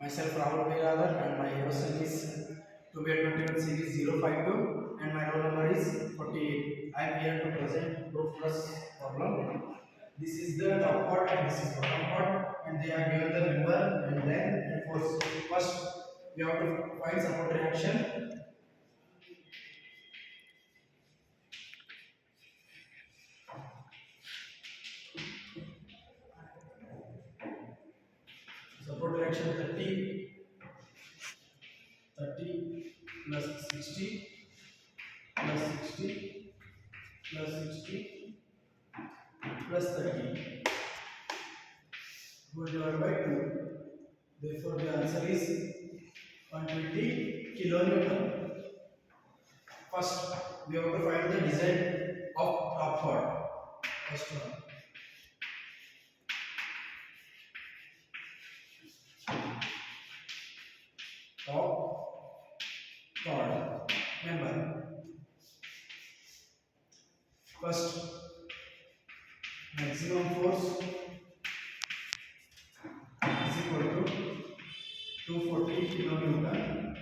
Myself Rahul Bhiradar and my question is 2B21 series 052 and my roll number is 48. I am here to present proof plus problem. This is the top part and this is bottom part and they are given the number and length and force. First we have to find support reaction. Support reaction 30 plus 60 plus 60 plus 60 plus 30 divided by 2. Therefore, the answer is 120 kilonewton. First, we have to find the design of top part. First one. Top part. Remember. First, maximum force is equal to 240 kilonewton.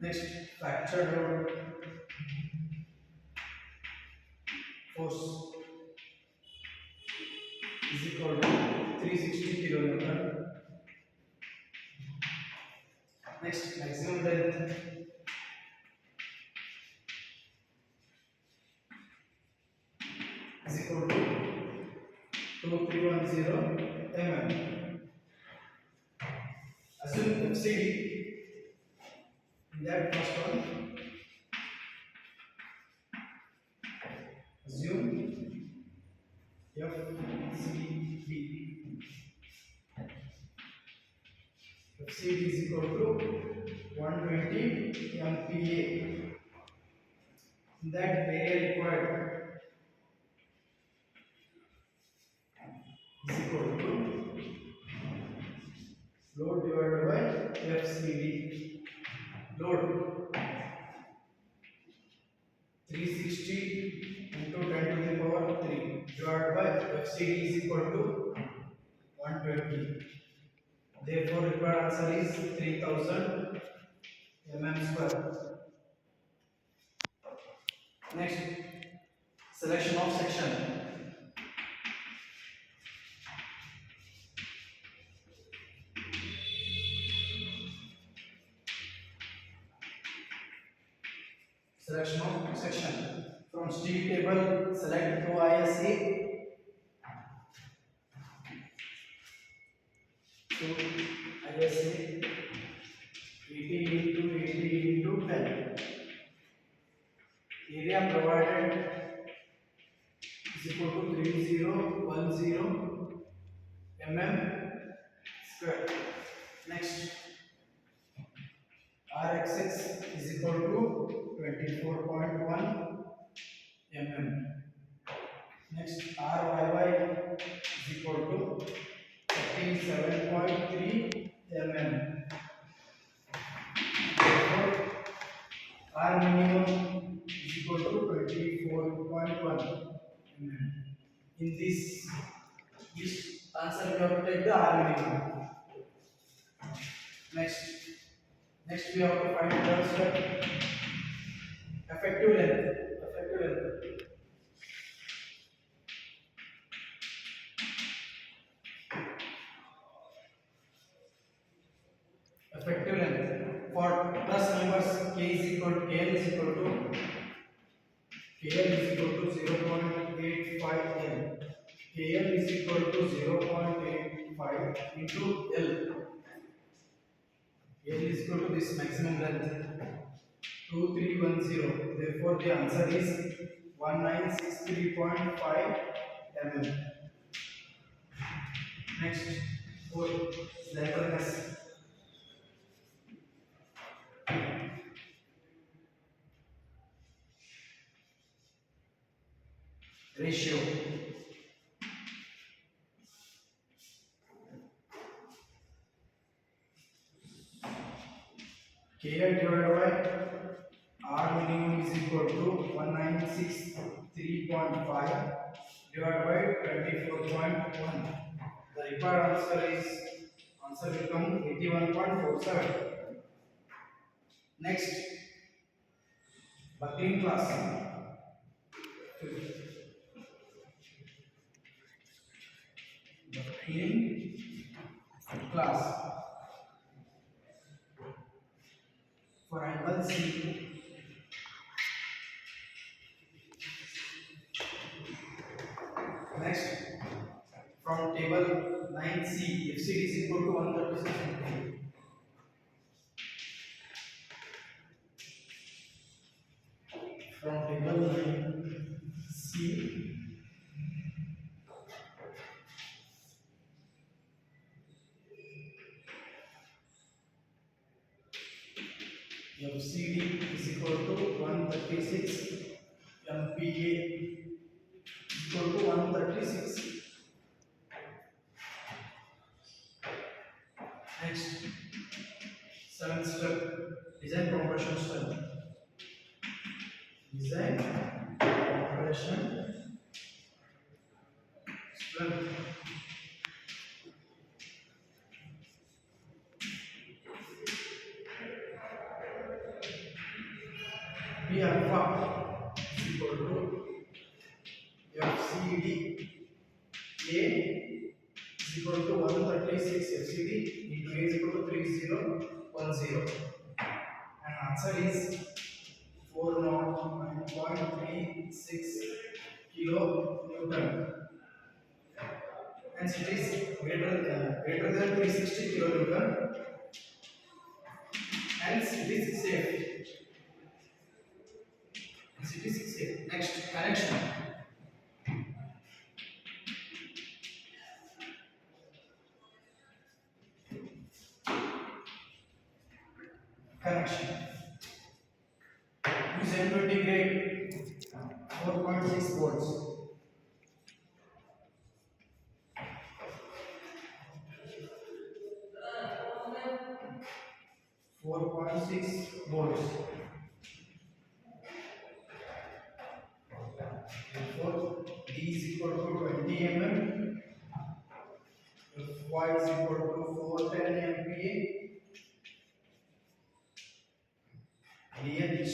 Next, fracture load force is equal to 360 kilonewton. Next, maximum length is equal to 2310 mm. Assume FCD in that first one. Assume FCD. FCD is equal to 120 MPa. In that area required is equal to load divided by FCD. Load 360 into 10 to the power 3 divided by FCD is equal to 120. Therefore, required answer is 3000 mm square. Next, selection of section. Selection of section. From steel table, select 2 ISA. 2 ISA 80 into 80 into 10. Area provided is equal to 3010 mm square. Next, RXX is equal to 24.1 mm. Next, RYY is equal to 37.3 mm. Therefore, R minimum is equal to 24.1 mm. In this answer we have to take the R minimum. Next we have to find the step effective length. Effective length for plus numbers k is equal to KL is equal to 0.85 L. KL is equal to 0.85 into L. L is equal to this maximum length 2310. Therefore, the answer is 1963.5 mm. Next, for slenderness. Ratio. KL divided by R minimum is equal to 1963.5 divided by 24.1. The required answer is Answer will come 81.47. Next, buckling class. Buckling class for angle C. Next, from table 9C, FCD is equal to 136 cm. From table 9C, FCD is equal to 136 MPa equal to 136. Next, seventh step, design compression step. Design compression strength. P alpha is equal to FCD A is equal to 136 FCD into A is equal to 3010. And answer is 409.36 kilo Newton. Hence it is greater than 360 kilo Newton. Hence it is safe. Hence it is safe. Next, connection. Connection. Use M20 grade 4.6 volts. 4.6 volts. Therefore, D is equal to 20 mm. Fy is equal to 410 MPa. DH is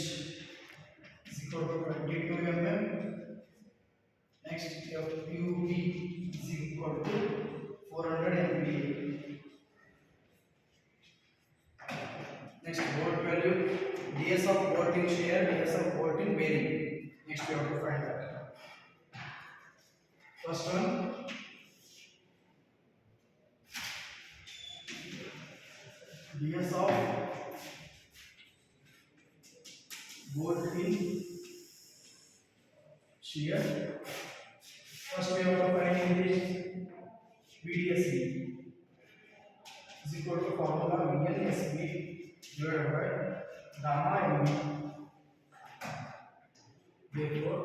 equal to 22 mm. Next, FUB is equal to 400 MPa. Next, bolt value, ds of bolt in shear, ds of bolt in bearing. Next, we have to find that. First one, ds of bolt in shear. First, we have to find this VDSB is equal to formula VNSB divided by gamma MB. Therefore,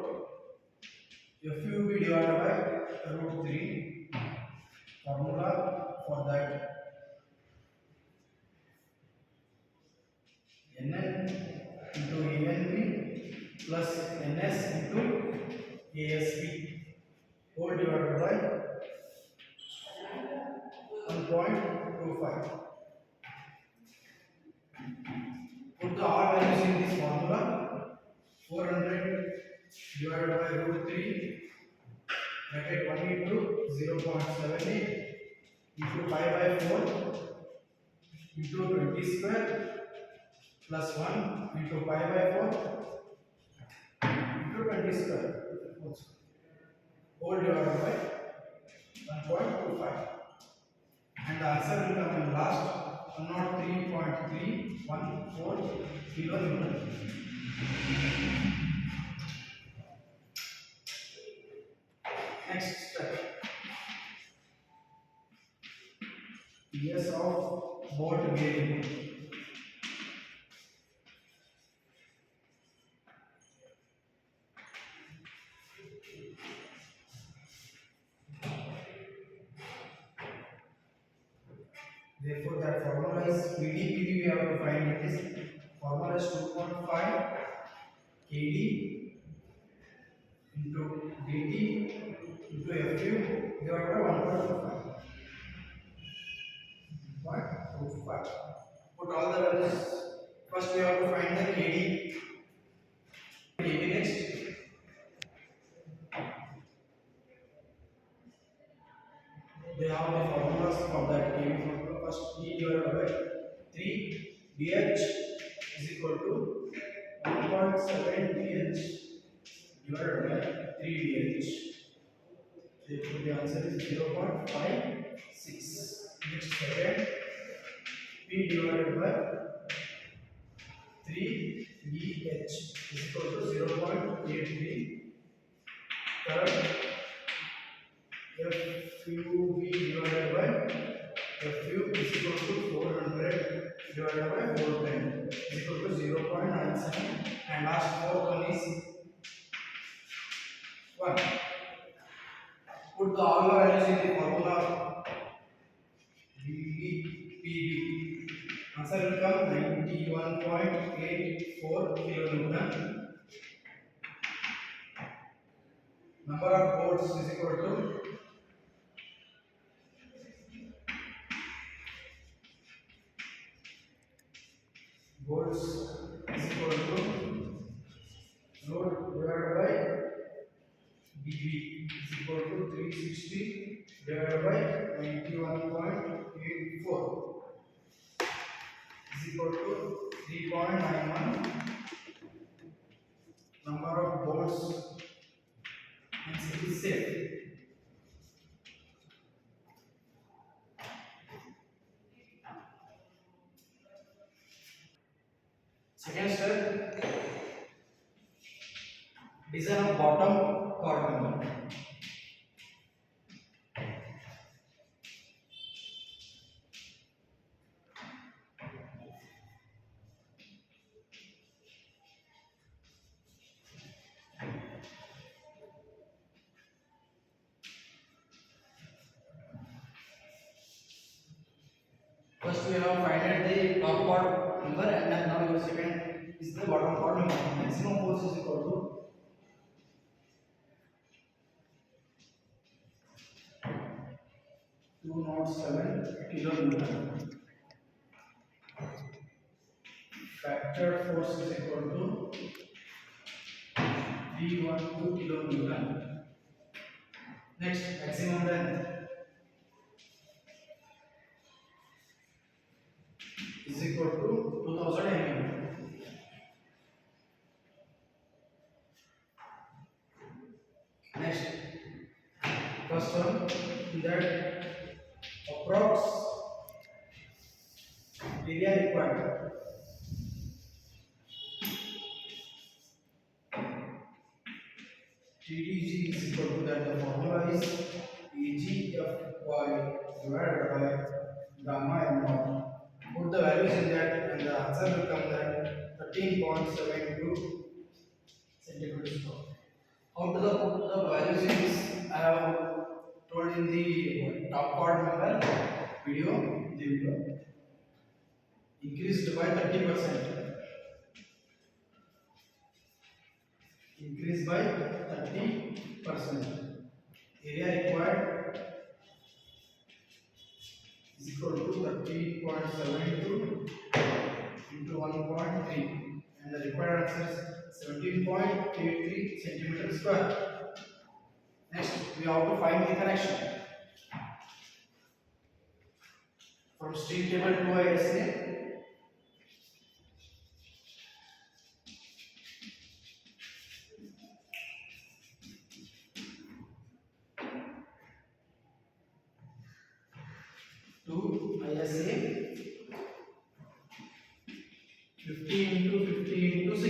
FUB divided by root 3. Formula for that NN into ANB plus NS into ASB whole divided by 1.25. Put the all values in this formula. 400 divided by root 3 bracket 1 into 0.78 into pi by 4 into 20 square plus 1 into pi by 4 into 20 square whole divided by 1.25. And the answer will come in last 103.314 kilo Newton. Next step, ds of bolt bearing. Therefore, that formula is PD. We have to find it is formula is 2.5 kd into dt into fu divided by 1.25. 5. Put all the values. First we have to find the KD. KD next. They have the formulas for that KD formula. First E divided by 3 BH is equal to 1.7 BH divided by 3 BH. Therefore the answer is 0.56. Next second P divided by 3 BH is equal to 0.83. Third FUV divided by FU is equal to 400 divided by 410 is equal to 0.97. And last fourth one is 1. Put all the values in the formula PV. Answer will come 91.84 kilonewton. Number of bolts is equal to bolts is equal to load divided by BB is equal to 360 divided by 91.84 is equal to 3.91. Number of bolts means it is safe. Second step, design of bottom chord member. First we have find the top chord number, and then now your second is the bottom chord number. Maximum force is equal to 207 kilonewton. Factor force is equal to 312 kilonewton. Next, maximum length is equal to 2000 mm. Next, first one that approx area required. TDG is equal to that. The formula is EGFY divided by gamma m naught. Put the values in that, and the answer will come that 13.72 centimeters square. How to put the values in this? I have told in the top chord member video. The video increased by 30%. Increased by 30%. Area required is equal to 30.72 into 1.3, and the required answer is 17.83 centimeters square. Next, we have to find the connection from string table to ISA. To ISA 50 into 50 into 6.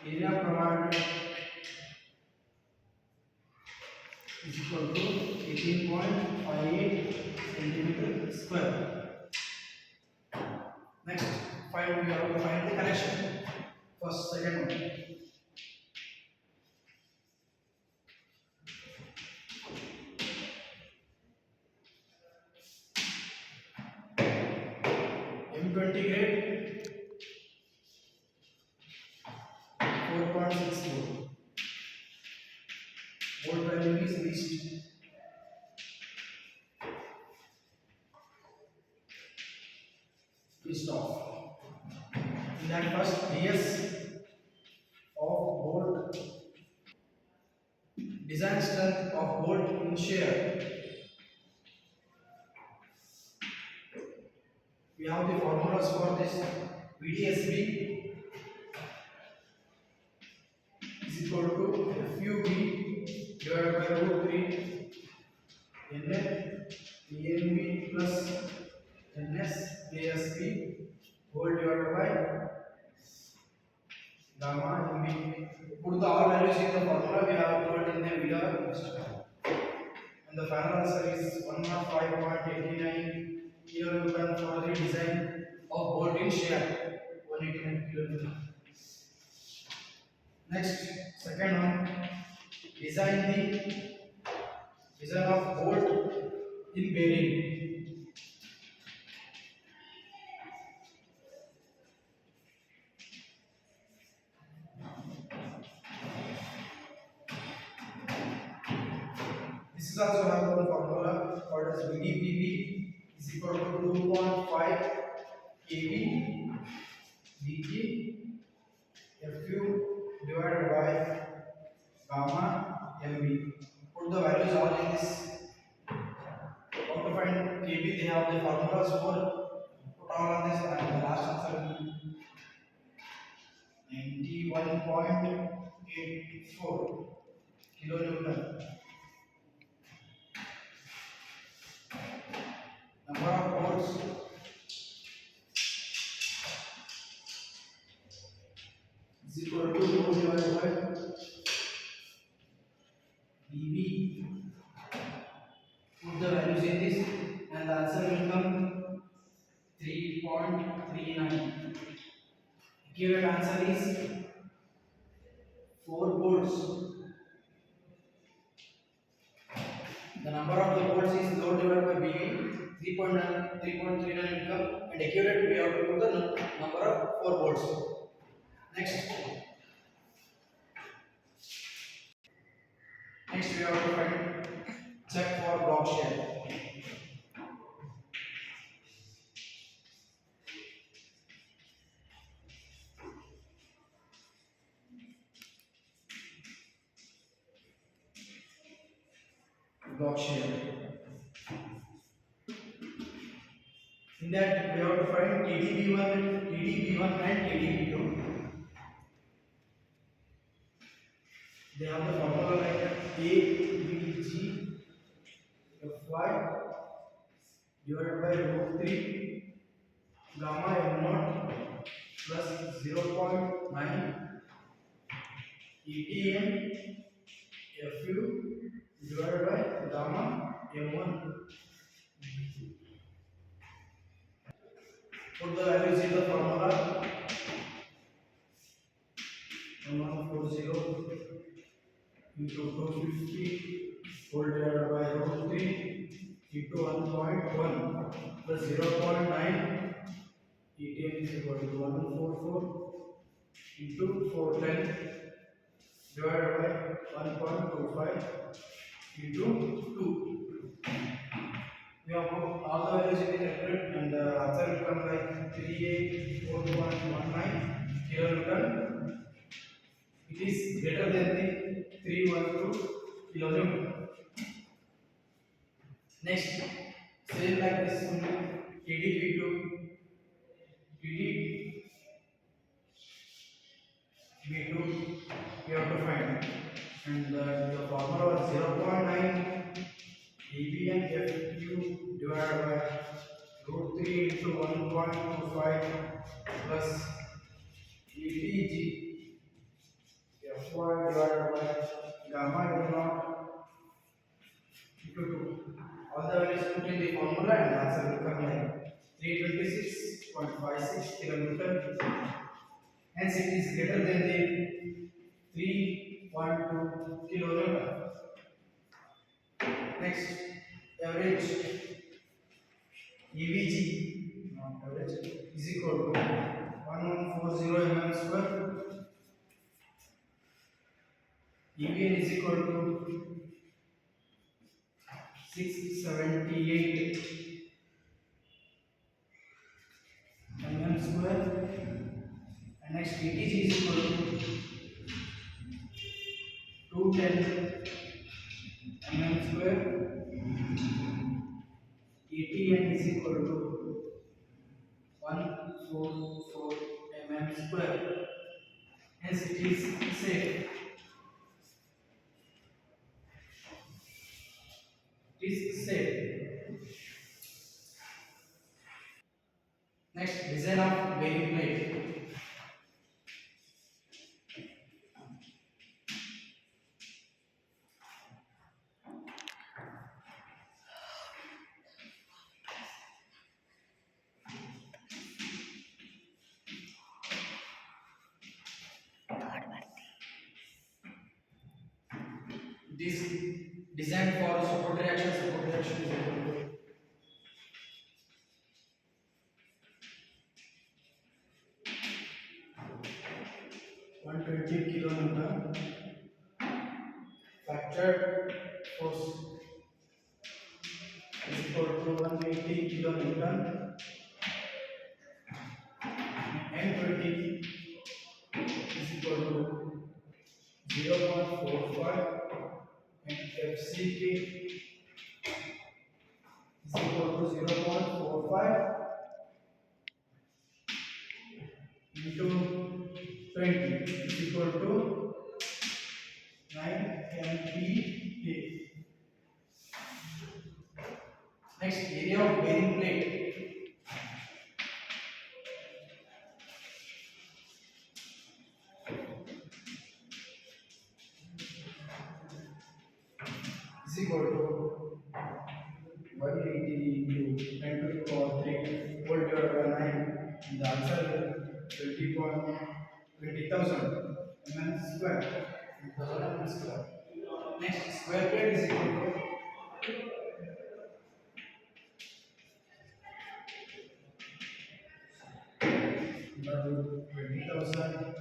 Area provided is equal to 18.58 centimeter square. Next, we have to find the connection. First, second one. M20 grade 4.64. Volt value is least. is off. In that first DS of bolt, design strength of bolt in shear. We have the formulas for this. VDSB is equal to FUB divided by root 3 NF EMB plus NS ASB whole divided by gamma MB. Put the all values in the formula we have told in the video. And the final answer is 105.89 kilonewton for the design of bolt in shear. 189 kilonewton. Next, second one, design of bolt in bearing. This is also have one formula called as VDPB is equal to 2.5 kb dg fu divided by gamma mb. Put the values all in this. How to find kb? They have the formulas for. Put all on this, and the last answer will be 91.84 kilonewton. Number of bolts is equal to rho divided by dB. Put the values in this, and the answer will come 3.39. Accurate answer is 4 bolts. The number of the bolts is load divided by BV. 3.39 will come, and accurate we have to put the number of 4 bolts. Next we have to find check for block shear. Block shear. In that we have to find TDB1 and TDB2. They have the formula like AVG Fy divided by root 3 gamma m0 plus 0.9 ETM Fu divided by gamma m1. Put the values in the formula. 1140 into 250 whole divided by root 3 into 1.1 plus 0.9 ETM is equal to 144 into 410 divided by 1.25 into 2. We have put all the values in the calculator, and the answer will come like 384119 kilonewton. It is greater than the 312 kilonewton. Next, same like this only, TDB2, we have to find, and the formula was 0.9 dBn Fu divided by root 3 into 1.25 plus ETG Fy divided by gamma m0 into 2. All the values put in the formula, and the answer will come like 326.56 kilonewton. Hence it is greater than the 312 kilonewton. Next, average EVG average is equal to 1140 mm square. EVN is equal to 678 ATN is equal to 144 mm square. Hence it is safe. It is safe. Next, design of bearing plate. It is designed for support reaction. Support reaction is equal to 120 kilonewton. Fracture force is equal to 180 kilonewton. M20 is equal to 0.45 and FCK is equal to 0.45 into 20 is equal to 9 MPa. Next, area of bearing plate. Is equal to 180 into 10 to the power 3 whole divided by 9. And the answer is 20,000 mm square. 20,000 mm square. Next, square plate is equal to 20,000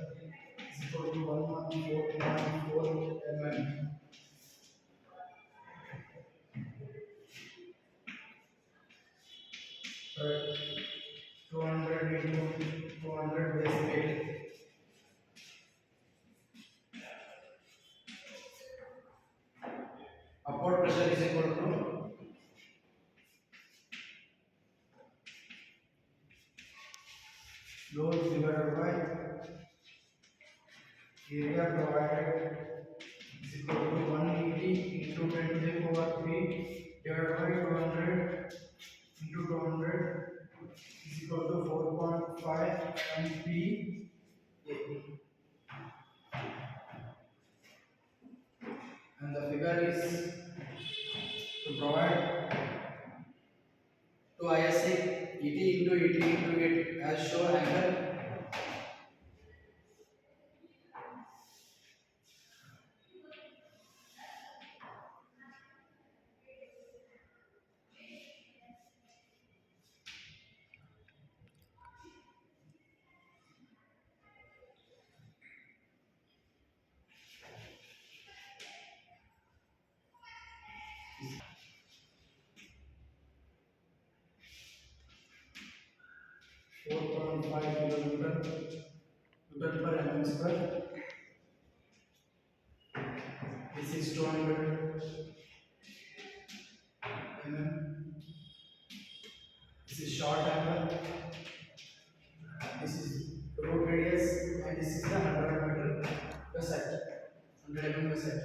is equal to 114.4 mm. Right. 200 into 200 base plate. Upward pressure is equal to load divided by area provided is equal to 180 into 10 to the power 3 divided by 200 into 200 is equal to 4.5 MPa. And the figure is to provide to ISA ET into it as shown angle is 4.5 Newton per mm square. This is 200 mm. This is short angle. This is root radius, and this is the 100 meter per set. 100 mm per set.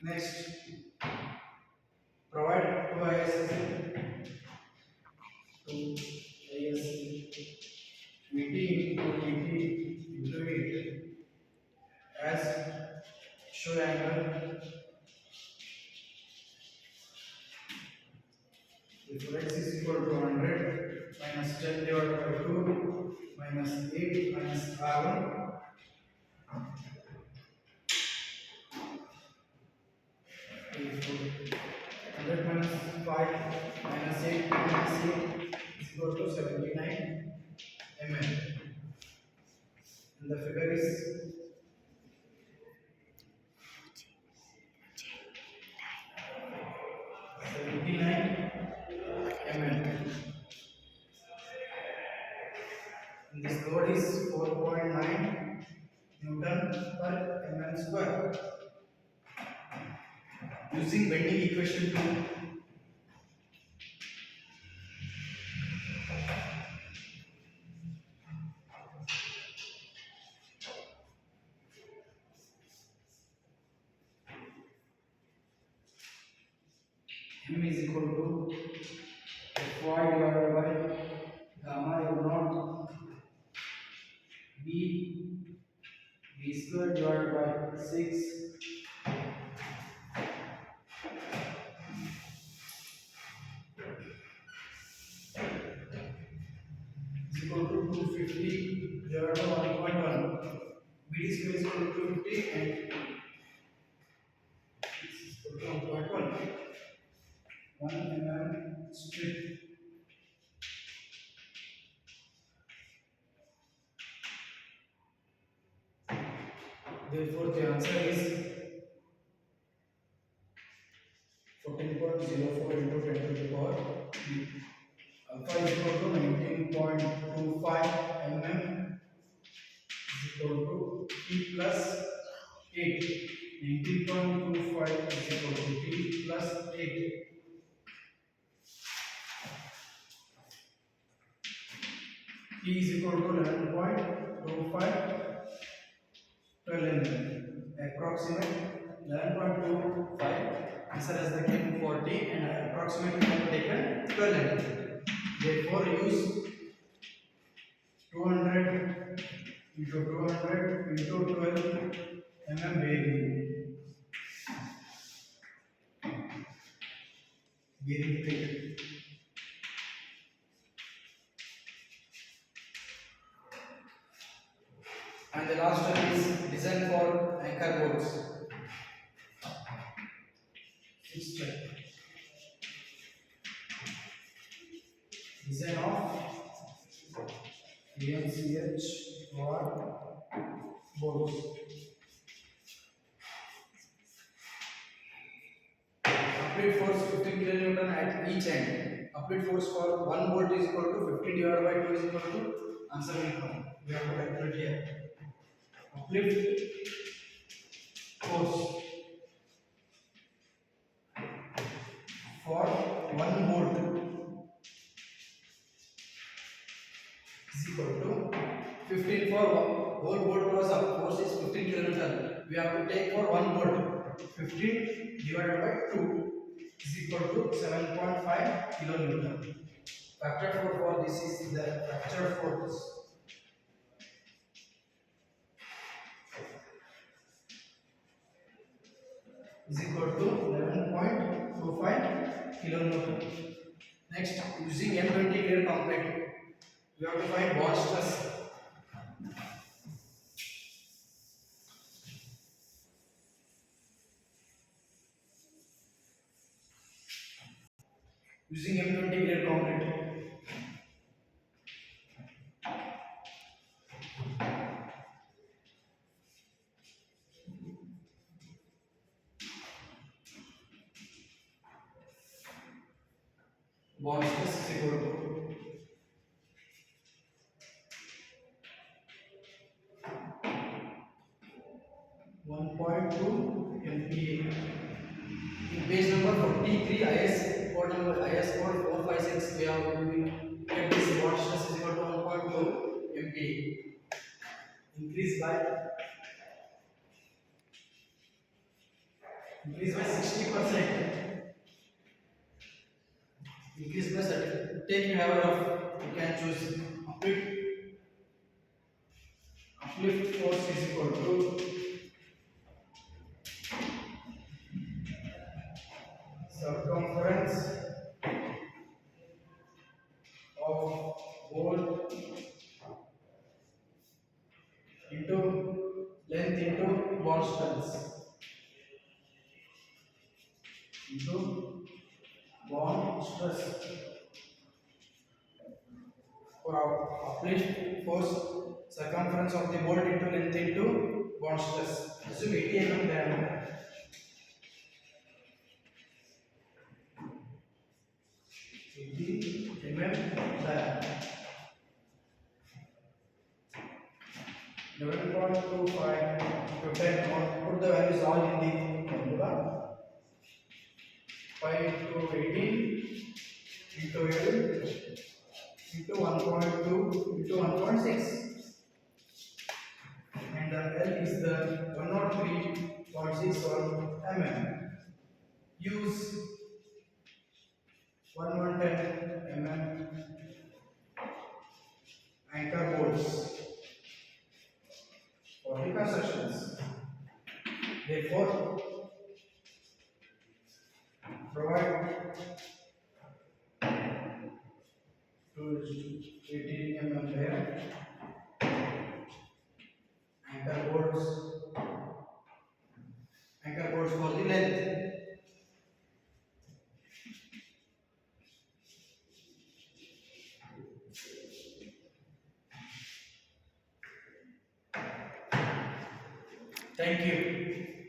Next, provide two ISA VT into it as show angle. If x is equal to 100 minus 10 divided by 2 minus 8 minus r1 100 minus 5 minus 8 minus 8 is equal to 79 mm. And the figure is 79 mm. And this load is 4.9 Newton per mm square. Using bending equation 2, M is equal to Fy divided by gamma L naught B square divided by 6 is equal to 250 divided by 1.1. BD square is equal to 250 and this is equal to 1.1. 1 mm strip. Therefore, the answer is 14.04 into 10 to the power 3. Alpha is equal to 19.25 mm is equal to T plus 8. 19.25 is equal to T plus 8. T is equal to 11.25 12 mm. Approximate 11.25. Answer has become 40 and approximately I have taken 12 mm. Therefore, use 200 into 200 into 12 mm bearing plate. And the last one is design for anchor boats. 6th step. Design of DMCH rod boats. Applied force 15 kN at each end. Applied force for one bolt is equal to 15 divided by 2 is equal to answer will come. We have to calculate here. Uplift force for one bolt is equal to 15 for whole bolt was up. Force is 15 kN. We have to take for one bolt 15 divided by 2 is equal to 7.5 kN. Factor for this is the factor force. Is equal to 11.25 kN. Next, using M20 grade concrete, we have to find bond stress. Using M20 grade concrete, bond stress is equal to 1.2 MPa. In page number 43 IS code number IS code 456 we have get this bond stress is equal to 1.2 MPa. Increase by 60%. Increase by 30. Take you have a you can choose uplift force is equal to circumference of bolt into length into bond strength into bond stress. For uplift force circumference of the bolt into length into bond stress. Assume 80 mm diameter. 80 mm diameter. 11.25 to 10. Put the values all in the formula. 5 to 18 into 11 into 1.2 into 1.6. And the L is the 103.61 mm. Use 110 mm anchor bolts for the constructions. Therefore, provide to 18 mm there anchor bolts for the length. Thank you.